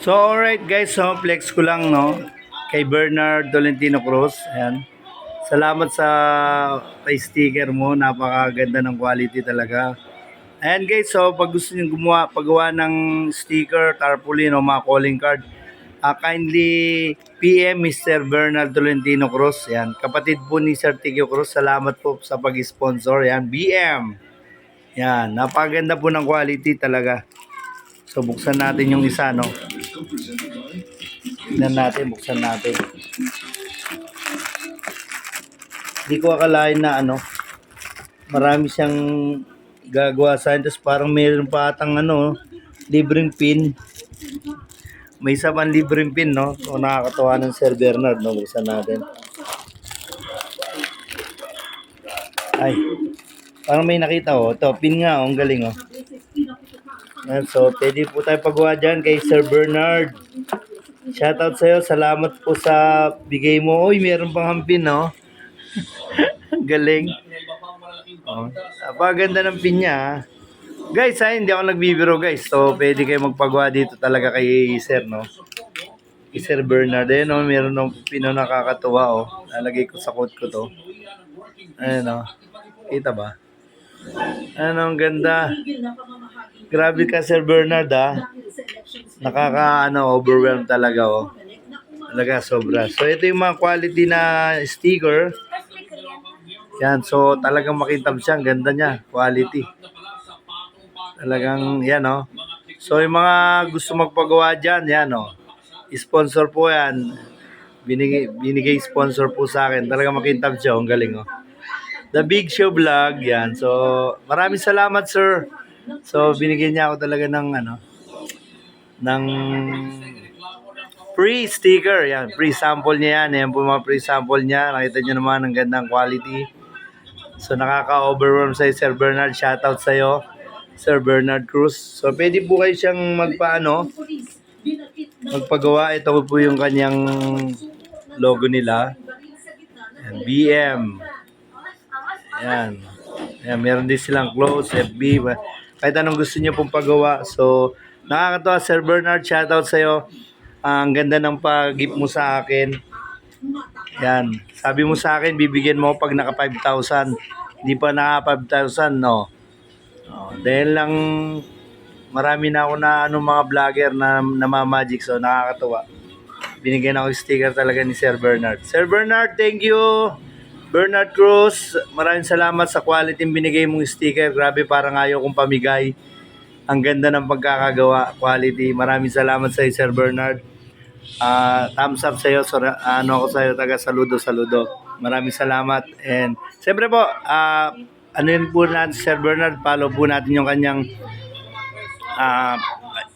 So alright guys, so flex ko lang no kay Bernard Tolentino Cruz. Ayan. Salamat sa pa-sticker mo, napakaganda ng quality talaga. Ayan guys, so pag gusto niyo paggawa ng sticker, tarpaulin o mga calling card, kindly PM Mr. Bernard Tolentino Cruz. Ayan, kapatid po ni Sir Tigio Cruz. Salamat po sa pag-sponsor. Ayan, BM. Ayan, napakaganda po ng quality talaga. So buksan natin yung isa, no? Tignan natin, buksan natin. Hindi ko akalain na marami siyang gagawa sa akin. Tapos parang mayroon pa atang libreng pin. May isa pang libreng pin, no? O nakakatawa ng Sir Bernard, no? Buksan natin. Ay, parang may nakita, oh. Ito, pin nga, oh. Ang galing, oh. And so, pwede po tayo pagawa dyan kay Sir Bernard. Shoutout sa'yo. Salamat po sa bigay mo. Uy, meron pang hampin, no? Galing. Oh, napakaganda ng pin niya, ha? Guys, hindi ako nagbibiro, guys. So, pwede kayo magpagawa dito talaga kay Sir, no? Kay Sir Bernard. Ayun, no? Meron ng pin na nakakatuwa, oh. Lalagay ko sa coat ko to. Ayun, no? Kita ba? Ano, ang ganda. Grabe ka, Sir Bernard, ha? Overwhelmed talaga, oh. Talaga, sobra. So, ito yung mga quality na sticker. Yan, so talagang makintab siya. Ang ganda niya, quality. Talagang, yan, oh. So, yung mga gusto magpagawa dyan, yan, oh. Sponsor po yan. Binigay sponsor po sa akin. Talagang makintab siya. Ang galing, oh. The Big Show Vlog, yan. So, maraming salamat, sir. So, binigyan niya ako talaga ng free sticker. Yan, free sample niya yan. Yan po mga free sample niya. Nakita niyo naman ang gandang quality. So, nakaka-overwhelm sa'yo, Sir Bernard. Shoutout sa'yo, Sir Bernard Cruz. So, pwede po kayo siyang magpagawa. Ito po yung kanyang logo nila. Yan, BM. Yan. Yan, meron din silang clothes, FB. Kahit anong gusto niyo pong pagawa. So, nakakatawa, Sir Bernard. Shoutout sa'yo. Ang ganda ng pag-gift mo sa akin. Yan. Sabi mo sa akin, bibigyan mo pag naka 5,000. Hindi pa naka 5,000, no? Dahil lang marami na ako na mga vlogger na namamagic. So, nakakatawa. Binigyan ako sticker talaga ni Sir Bernard. Sir Bernard, thank you. Bernard Cruz, maraming salamat sa quality ng binigay mong sticker. Grabe, parang ayaw kong pamigay. Ang ganda ng pagkakagawa, quality. Maraming salamat sa iyo, Sir Bernard. Thumbs up sa iyo. So, ako sa iyo, taga saludo. Maraming salamat. And siyempre po, yun po natin, Sir Bernard, follow po natin yung kanyang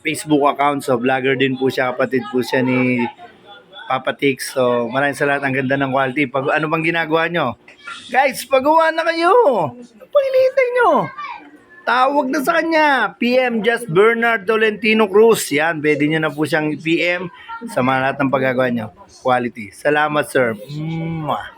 Facebook account. So, vlogger din po siya, kapatid po siya ni Papa Tix. So, maraming salamat. Ang ganda ng quality. Ano bang ginagawa nyo? Guys, pagawa na kayo. Pagilitay nyo. Tawag na sa kanya. PM Just Bernard Tolentino Cruz. Yan, pwede nyo na po siyang PM sa mga lahat ng paggagawa nyo. Quality. Salamat, sir. Mwah.